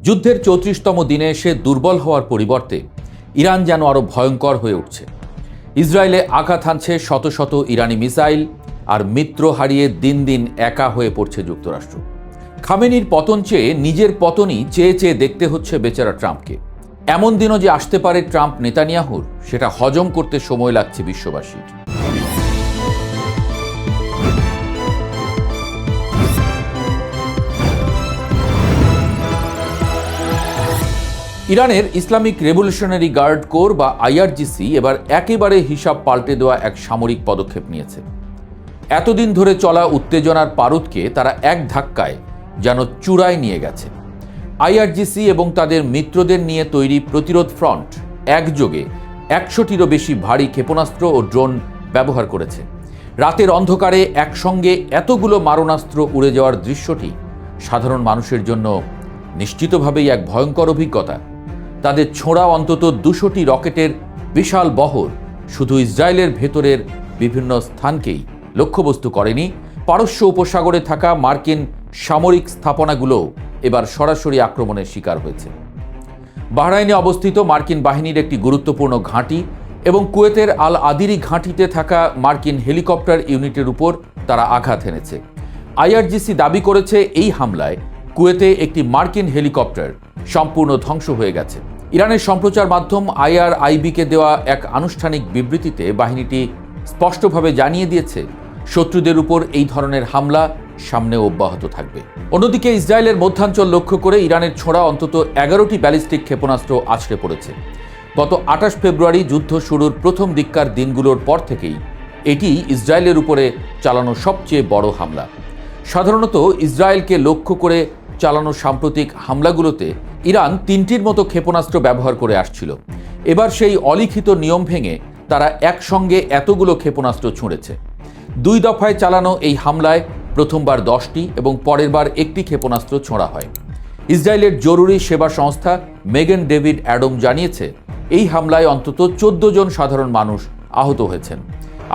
যুদ্ধের ৩৪তম দিনে এসে দুর্বল হওয়ার পরিবর্তে ইরান যেন আরও ভয়ঙ্কর হয়ে উঠছে। ইসরায়েলে আঘাত হানছে শত শত ইরানি মিসাইল, আর মিত্র হারিয়ে দিন দিন একা হয়ে পড়ছে যুক্তরাষ্ট্র। খামেনির পতন চেয়ে নিজের পতনই চেয়ে চেয়ে দেখতে হচ্ছে বেচারা ট্রাম্পকে। এমন দিনও যে আসতে পারে ট্রাম্প নেতানিয়াহুর, সেটা হজম করতে সময় লাগছে বিশ্ববাসীর। ইরানের ইসলামিক রেভলিউশনারি গার্ড কোর বা আইআরজিসি এবার একেবারে হিসাব পাল্টে দেওয়া এক সামরিক পদক্ষেপ নিয়েছে। এতদিন ধরে চলা উত্তেজনার পারদকে তারা এক ধাক্কায় যেন চূড়ায় নিয়ে গেছে। আইআরজিসি এবং তাদের মিত্রদের নিয়ে তৈরি প্রতিরোধ ফ্রন্ট একযোগে ১০০টিরও বেশি ভারী ক্ষেপণাস্ত্র ও ড্রোন ব্যবহার করেছে। রাতের অন্ধকারে একসঙ্গে এতগুলো মারণাস্ত্র উড়ে যাওয়ার দৃশ্যটি সাধারণ মানুষের জন্য নিশ্চিতভাবেই এক ভয়ঙ্কর অভিজ্ঞতা। তাদের ছোঁড়া অন্তত ২০০টি রকেটের বিশাল বহর শুধু ইসরায়েলের ভেতরের বিভিন্ন স্থানকেই লক্ষ্যবস্তু করেনি, পারস্য উপসাগরে থাকা মার্কিন সামরিক স্থাপনাগুলোও এবার সরাসরি আক্রমণের শিকার হয়েছে। বাহরাইনে অবস্থিত মার্কিন বাহিনীর একটি গুরুত্বপূর্ণ ঘাঁটি এবং কুয়েতের আল আদিরি ঘাঁটিতে থাকা মার্কিন হেলিকপ্টার ইউনিটের উপর তারা আঘাত এনেছে। আইআরজিসি দাবি করেছে এই হামলায় কুয়েতে একটি মার্কিন হেলিকপ্টার সম্পূর্ণ ধ্বংস হয়ে গেছে। ইরানের সম্প্রচার মাধ্যম আইআরআইবিকে দেওয়া এক আনুষ্ঠানিক বিবৃতিতে বাহিনীটি স্পষ্টভাবে জানিয়ে দিয়েছে, শত্রুদের উপর এই ধরনের হামলা সামনে অব্যাহত থাকবে। অন্যদিকে ইসরায়েলের মধ্যাঞ্চল লক্ষ্য করে ইরানের ছোড়া অন্তত ১১টি ব্যালিস্টিক ক্ষেপণাস্ত্র আছড়ে পড়েছে। গত ২৮ ফেব্রুয়ারি যুদ্ধ শুরুর প্রথম দিককার দিনগুলোর পর থেকেই এটি ইসরায়েলের উপরে চালানো সবচেয়ে বড় হামলা। সাধারণত ইসরায়েলকে লক্ষ্য করে চালানো সাম্প্রতিক হামলাগুলোতে ইরান ৩টির মতো ক্ষেপণাস্ত্র ব্যবহার করে আসছিল। এবার সেই অলিখিত নিয়ম ভেঙে তারা একসঙ্গে এতগুলো ক্ষেপণাস্ত্র ছুঁড়েছে। ২ দফায় চালানো এই হামলায় প্রথমবার ১০টি এবং পরের বার একটি ক্ষেপণাস্ত্র ছোঁড়া হয়। ইসরায়েলের জরুরি সেবা সংস্থা মেগান ডেভিড অ্যাডম জানিয়েছে, এই হামলায় অন্তত ১৪ জন সাধারণ মানুষ আহত হয়েছেন।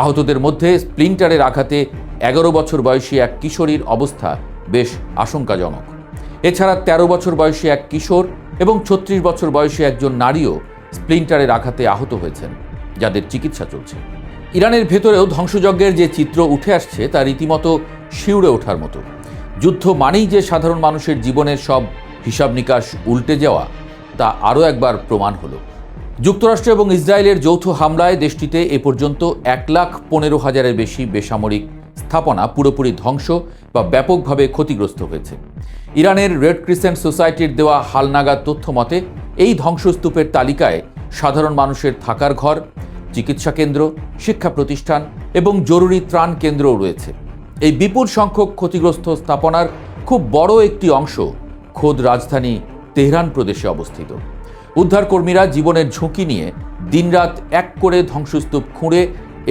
আহতদের মধ্যে স্প্লিন্টারের আঘাতে ১১ বছর বয়সী এক কিশোরীর অবস্থা বেশ আশঙ্কাজনক। এছাড়া ১৩ বছর বয়সী এক কিশোর এবং ৩৬ বছর বয়সী একজন নারীও স্প্লিন্টারের আঘাতে আহত হয়েছেন, যাদের চিকিৎসা চলছে। ইরানের ভেতরেও ধ্বংসযজ্ঞের যে চিত্র উঠে আসছে তা রীতিমতো শিউরে ওঠার মতো। যুদ্ধ মানেই যে সাধারণ মানুষের জীবনের সব হিসাব নিকাশ উল্টে যাওয়া, তা আরও একবার প্রমাণ হলো। যুক্তরাষ্ট্র এবং ইসরায়েলের যৌথ হামলায় দেশটিতে এ পর্যন্ত ১,১৫,০০০-এর বেশি বেসামরিক স্থাপনা পুরোপুরি ধ্বংস বা ব্যাপকভাবে ক্ষতিগ্রস্ত হয়েছে। ইরানের রেড ক্রিসেন্ট সোসাইটির দেওয়া হালনাগাদ তথ্য মতে এই ধ্বংসস্তূপের তালিকায় সাধারণ মানুষের থাকার ঘর, চিকিৎসা কেন্দ্র, শিক্ষা প্রতিষ্ঠান এবং জরুরি ত্রাণ কেন্দ্রও রয়েছে। এই বিপুল সংখ্যক ক্ষতিগ্রস্ত স্থাপনার খুব বড় একটি অংশ খোদ রাজধানী তেহরান প্রদেশে অবস্থিত। উদ্ধারকর্মীরা জীবনের ঝুঁকি নিয়ে দিনরাত এক করে ধ্বংসস্তূপ খুঁড়ে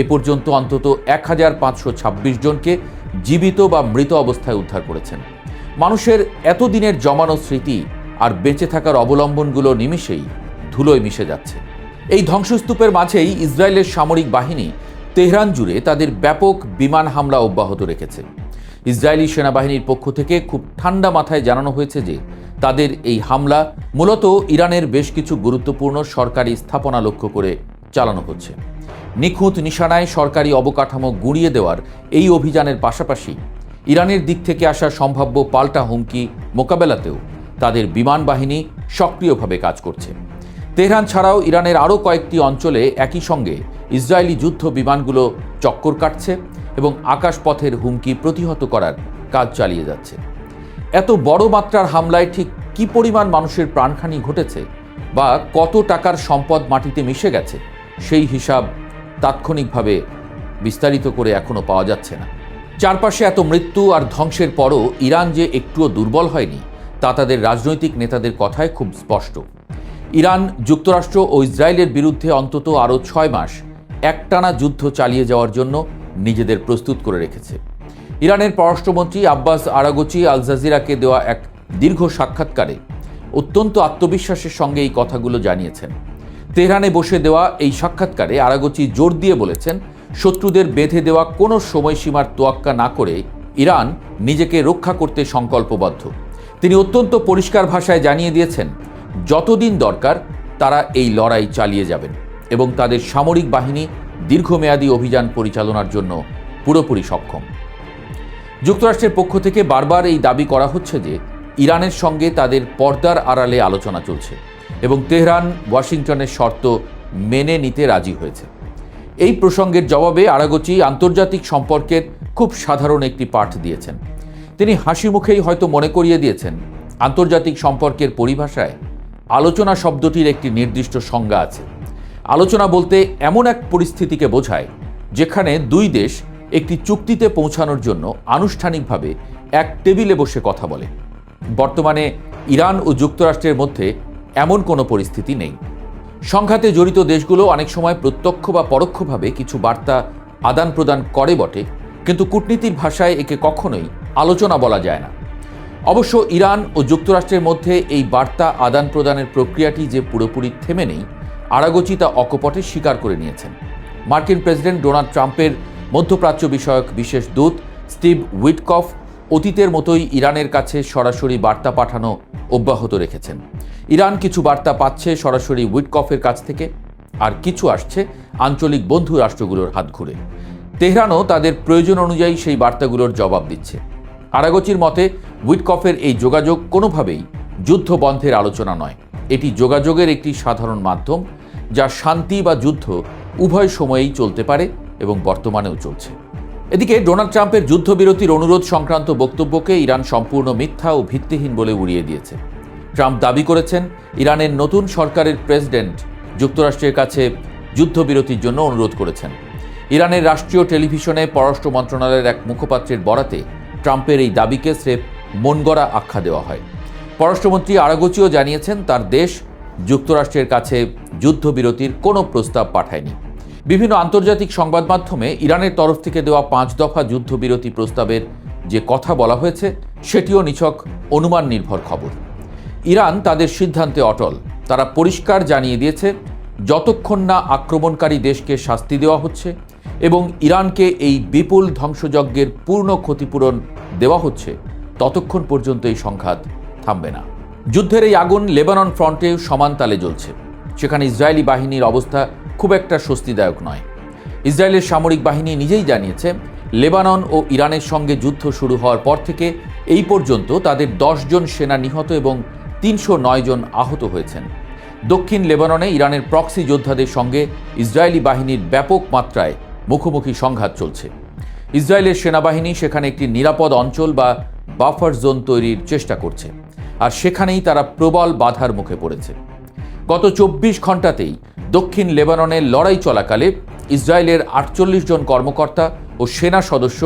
এ পর্যন্ত অন্তত ১,৫২৬ জনকে জীবিত বা মৃত অবস্থায় উদ্ধার করেছেন। মানুষের এতদিনের জমানো স্মৃতি আর বেঁচে থাকার অবলম্বনগুলো নিমেষেই ধুলোয় মিশে যাচ্ছে। এই ধ্বংসস্তূপের মাঝেই ইসরায়েলের সামরিক বাহিনী তেহরান জুড়ে তাদের ব্যাপক বিমান হামলা অব্যাহত রেখেছে। ইসরায়েলি সেনাবাহিনীর পক্ষ থেকে খুব ঠান্ডা মাথায় জানানো হয়েছে যে তাদের এই হামলা মূলত ইরানের বেশ কিছু গুরুত্বপূর্ণ সরকারি স্থাপনা লক্ষ্য করে চালানো হচ্ছে। নিখুঁত নিশানায় সরকারি অবকাঠামো গুঁড়িয়ে দেওয়ার এই অভিযানের পাশাপাশি ইরানের দিক থেকে আসা সম্ভাব্য পাল্টা হুমকি মোকাবেলাতেও তাদের বিমান বাহিনী সক্রিয়ভাবে কাজ করছে। তেহরান ছাড়াও ইরানের আরও কয়েকটি অঞ্চলে একই সঙ্গে ইসরায়েলি যুদ্ধ বিমানগুলো চক্কর কাটছে এবং আকাশপথের হুমকি প্রতিহত করার কাজ চালিয়ে যাচ্ছে। এত বড় মাত্রার হামলায় ঠিক কী পরিমাণ মানুষের প্রাণহানি ঘটেছে বা কত টাকার সম্পদ মাটিতে মিশে গেছে, সেই হিসাব তাৎক্ষণিকভাবে বিস্তারিত করে এখনও পাওয়া যাচ্ছে না। চারপাশে এত মৃত্যু আর ধ্বংসের পরও ইরান যে একটুও দুর্বল হয়নি, তা তাদের রাজনৈতিক নেতাদের কথায় খুব স্পষ্ট। ইরান যুক্তরাষ্ট্র ও ইসরায়েলের বিরুদ্ধে অন্তত আরও ৬ মাস একটানা যুদ্ধ চালিয়ে যাওয়ার জন্য নিজেদের প্রস্তুত করে রেখেছে। ইরানের পররাষ্ট্রমন্ত্রী আব্বাস আরাগচি আল জাজিরাকে দেওয়া এক দীর্ঘ সাক্ষাৎকারে অত্যন্ত আত্মবিশ্বাসের সঙ্গে এই কথাগুলো জানিয়েছেন। তেহরানে বসে দেওয়া এই সাক্ষাৎকারে আরাগচি জোর দিয়ে বলেছেন, শত্রুদের বেঁধে দেওয়া কোনো সময়সীমার তোয়াক্কা না করে ইরান নিজেকে রক্ষা করতে সংকল্পবদ্ধ। তিনি অত্যন্ত পরিষ্কার ভাষায় জানিয়ে দিয়েছেন যতদিন দরকার তারা এই লড়াই চালিয়ে যাবেন এবং তাদের সামরিক বাহিনী দীর্ঘমেয়াদী অভিযান পরিচালনার জন্য পুরোপুরি সক্ষম। যুক্তরাষ্ট্রের পক্ষ থেকে বারবার এই দাবি করা হচ্ছে যে ইরানের সঙ্গে তাদের পর্দার আড়ালে আলোচনা চলছে এবং তেহরান ওয়াশিংটনের শর্ত মেনে নিতে রাজি হয়েছে। এই প্রসঙ্গের জবাবে আরাগচি আন্তর্জাতিক সম্পর্কের খুব সাধারণ একটি পাঠ দিয়েছেন। তিনি হাসি মুখেই হয়তো মনে করিয়ে দিয়েছেন আন্তর্জাতিক সম্পর্কের পরিভাষায় আলোচনা শব্দটির একটি নির্দিষ্ট সংজ্ঞা আছে। আলোচনা বলতে এমন এক পরিস্থিতিকে বোঝায় যেখানে দুই দেশ একটি চুক্তিতে পৌঁছানোর জন্য আনুষ্ঠানিকভাবে এক টেবিলে বসে কথা বলে। বর্তমানে ইরান ও যুক্তরাষ্ট্রের মধ্যে এমন কোনো পরিস্থিতি নেই। সংঘাতে জড়িত দেশগুলো অনেক সময় প্রত্যক্ষ বা পরোক্ষভাবে কিছু বার্তা আদান প্রদান করে বটে, কিন্তু কূটনীতির ভাষায় একে কখনোই আলোচনা বলা যায় না। অবশ্য ইরান ও যুক্তরাষ্ট্রের মধ্যে এই বার্তা আদান প্রদানের প্রক্রিয়াটি যে পুরোপুরি থেমে নেই, আরাগচি তা অকপটে স্বীকার করে নিয়েছেন। মার্কিন প্রেসিডেন্ট ডোনাল্ড ট্রাম্পের মধ্যপ্রাচ্য বিষয়ক বিশেষ দূত স্টিভ উইটকফ অতীতের মতোই ইরানের কাছে সরাসরি বার্তা পাঠানো অব্যাহত রেখেছেন। ইরান কিছু বার্তা পাচ্ছে সরাসরি উইটকফের কাছ থেকে, আর কিছু আসছে আঞ্চলিক বন্ধু রাষ্ট্রগুলোর হাত ঘুরে। তেহরানও তাদের প্রয়োজন অনুযায়ী সেই বার্তাগুলোর জবাব দিচ্ছে। আরাগচির মতে উইটকফের এই যোগাযোগ কোনোভাবেই যুদ্ধ বন্ধের আলোচনা নয়, এটি যোগাযোগের একটি সাধারণ মাধ্যম যা শান্তি বা যুদ্ধ উভয় সময়েই চলতে পারে এবং বর্তমানেও চলছে। এদিকে ডোনাল্ড ট্রাম্পের যুদ্ধবিরতির অনুরোধ সংক্রান্ত বক্তব্যকে ইরান সম্পূর্ণ মিথ্যা ও ভিত্তিহীন বলে উড়িয়ে দিয়েছে। ট্রাম্প দাবি করেছেন ইরানের নতুন সরকারের প্রেসিডেন্ট যুক্তরাষ্ট্রের কাছে যুদ্ধবিরতির জন্য অনুরোধ করেছেন। ইরানের রাষ্ট্রীয় টেলিভিশনে পররাষ্ট্র মন্ত্রণালয়ের এক মুখপাত্রের বরাতে ট্রাম্পের এই দাবিকে স্রেফ মনগড়া আখ্যা দেওয়া হয়। পররাষ্ট্রমন্ত্রী আরাগচিও জানিয়েছেন তার দেশ যুক্তরাষ্ট্রের কাছে যুদ্ধবিরতির কোনো প্রস্তাব পাঠায়নি। বিভিন্ন আন্তর্জাতিক সংবাদ মাধ্যমে ইরানের তরফ থেকে দেওয়া 5 দফা যুদ্ধবিরতি প্রস্তাবের যে কথা বলা হয়েছে সেটিও নিছক অনুমান নির্ভর খবর। ইরান তাদের সিদ্ধান্তে অটল। তারা পরিষ্কার জানিয়ে দিয়েছে যতক্ষণ না আক্রমণকারী দেশকে শাস্তি দেওয়া হচ্ছে এবং ইরানকে এই বিপুল ধ্বংসযজ্ঞের পূর্ণ ক্ষতিপূরণ দেওয়া হচ্ছে ততক্ষণ পর্যন্ত এই সংঘাত থামবে না। যুদ্ধের এই আগুন লেবানন ফ্রন্টে সমান তালে জ্বলছে। সেখানে ইসরায়েলি বাহিনীর অবস্থা খুব একটা স্বস্তিদায়ক নয়। ইসরায়েলের সামরিক বাহিনী নিজেই জানিয়েছে লেবানন ও ইরানের সঙ্গে যুদ্ধ শুরু হওয়ার পর থেকে এই পর্যন্ত তাদের 10 জন সেনা নিহত এবং 309 জন আহত হয়েছেন। দক্ষিণ লেবাননে ইরানের প্রক্সি যোদ্ধাদের সঙ্গে ইসরায়েলি বাহিনীর ব্যাপক মাত্রায় মুখোমুখি সংঘাত চলছে। ইসরায়েলের সেনাবাহিনী সেখানে একটি নিরাপদ অঞ্চল বা বাফার জোন তৈরির চেষ্টা করছে, আর সেখানেই তারা প্রবল বাধার মুখে পড়েছে। গত 24 ঘণ্টাতেই দক্ষিণ লেবাননের লড়াই চলাকালে ইসরায়েলের 48 জন কর্মকর্তা ও সেনা সদস্য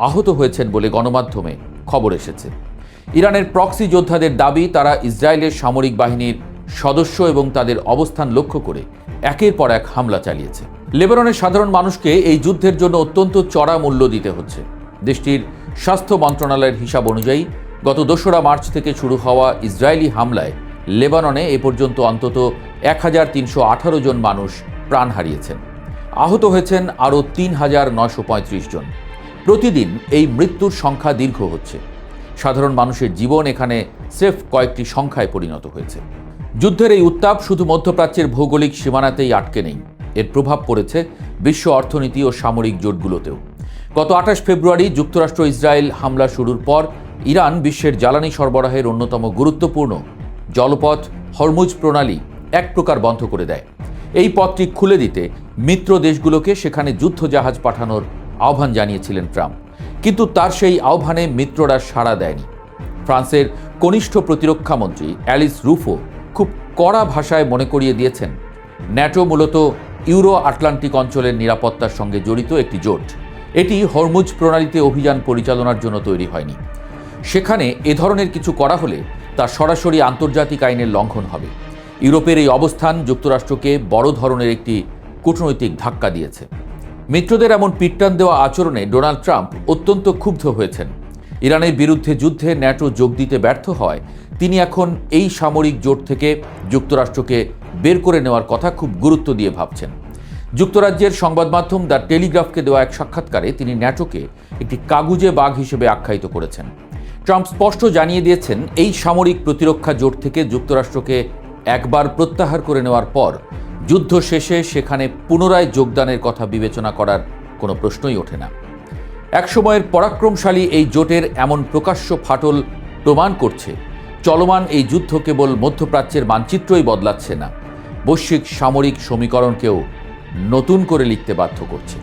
আহত হয়েছেন বলে গণমাধ্যমে খবর এসেছে। ইরানের প্রক্সি যোদ্ধাদের দাবি তারা ইসরায়েলের সামরিক বাহিনীর সদস্য এবং তাদের অবস্থান লক্ষ্য করে একের পর এক হামলা চালিয়েছে। লেবাননের সাধারণ মানুষকে এই যুদ্ধের জন্য অত্যন্ত চড়া মূল্য দিতে হচ্ছে। দেশটির স্বাস্থ্য মন্ত্রণালয়ের হিসাব অনুযায়ী গত 2রা মার্চ থেকে শুরু হওয়া ইসরায়েলি হামলায় লেবাননে এ পর্যন্ত অন্তত 1318 জন মানুষ প্রাণ হারিয়েছেন। আহত হয়েছেন আরও 3935 জন। প্রতিদিন এই মৃত্যুর সংখ্যা দীর্ঘ হচ্ছে। সাধারণ মানুষের জীবন এখানে স্রেফ কয়েকটি সংখ্যায় পরিণত হয়েছে। যুদ্ধের এই উত্তাপ শুধু মধ্যপ্রাচ্যের ভৌগোলিক সীমানাতেই আটকে নেই, এর প্রভাব পড়েছে বিশ্ব অর্থনীতি ও সামরিক জোটগুলোতেও। গত 28 ফেব্রুয়ারি যুক্তরাষ্ট্র ইসরায়েল হামলা শুরুর পর ইরান বিশ্বের জ্বালানি সরবরাহের অন্যতম গুরুত্বপূর্ণ জলপথ হরমুজ প্রণালী এক প্রকার বন্ধ করে দেয়। এই পথটি খুলে দিতে মিত্র দেশগুলোকে সেখানে যুদ্ধজাহাজ পাঠানোর আহ্বান জানিয়েছিলেন ট্রাম্প, কিন্তু তার সেই আহ্বানে মিত্ররা সাড়া দেয়নি। ফ্রান্সের কনিষ্ঠ প্রতিরক্ষা মন্ত্রী অ্যালিস রুফো খুব কড়া ভাষায় মনে করিয়ে দিয়েছেন ন্যাটো মূলত ইউরো আটলান্টিক অঞ্চলের নিরাপত্তার সঙ্গে জড়িত একটি জোট। এটি হরমুজ প্রণালীতে অভিযান পরিচালনার জন্য তৈরি হয়নি। সেখানে এ ধরনের কিছু করা হলে তা সরাসরি আন্তর্জাতিক আইনের লঙ্ঘন হবে। ইউরোপের এই অবস্থান যুক্তরাষ্ট্রকে বড় ধরনের একটি কূটনৈতিক ধাক্কা দিয়েছে। মিত্রদের এমন পিটটান দেওয়া আচরণে ডোনাল্ড ট্রাম্প অত্যন্ত ক্ষুব্ধ হয়েছেন। ইরানের বিরুদ্ধে যুদ্ধে ন্যাটো যোগ দিতে ব্যর্থ হয় তিনি এখন এই সামরিক জোট থেকে যুক্তরাষ্ট্রকে বের করে নেওয়ার কথা খুব গুরুত্ব দিয়ে ভাবছেন। যুক্তরাজ্যের সংবাদ মাধ্যম দ্য টেলিগ্রাফকে দেওয়া এক সাক্ষাৎকারে তিনি ন্যাটোকে একটি কাগুজে বাঘ হিসেবে আখ্যায়িত করেছেন। ট্রাম্প স্পষ্ট জানিয়ে দিয়েছেন, এই সামরিক প্রতিরক্ষা জোট থেকে যুক্তরাষ্ট্রকে একবার প্রত্যাহার করে নেওয়ার পর যুদ্ধ শেষে সেখানে পুনরায় যোগদানের কথা বিবেচনা করার কোনো প্রশ্নই ওঠে না। একসময়ের পরাক্রমশালী এই জোটের এমন প্রকাশ্য ফাটল প্রমাণ করছে চলমান এই যুদ্ধ কেবল মধ্যপ্রাচ্যের মানচিত্রই বদলাচ্ছে না, বৈশ্বিক সামরিক সমীকরণকেও নতুন করে লিখতে বাধ্য করছে।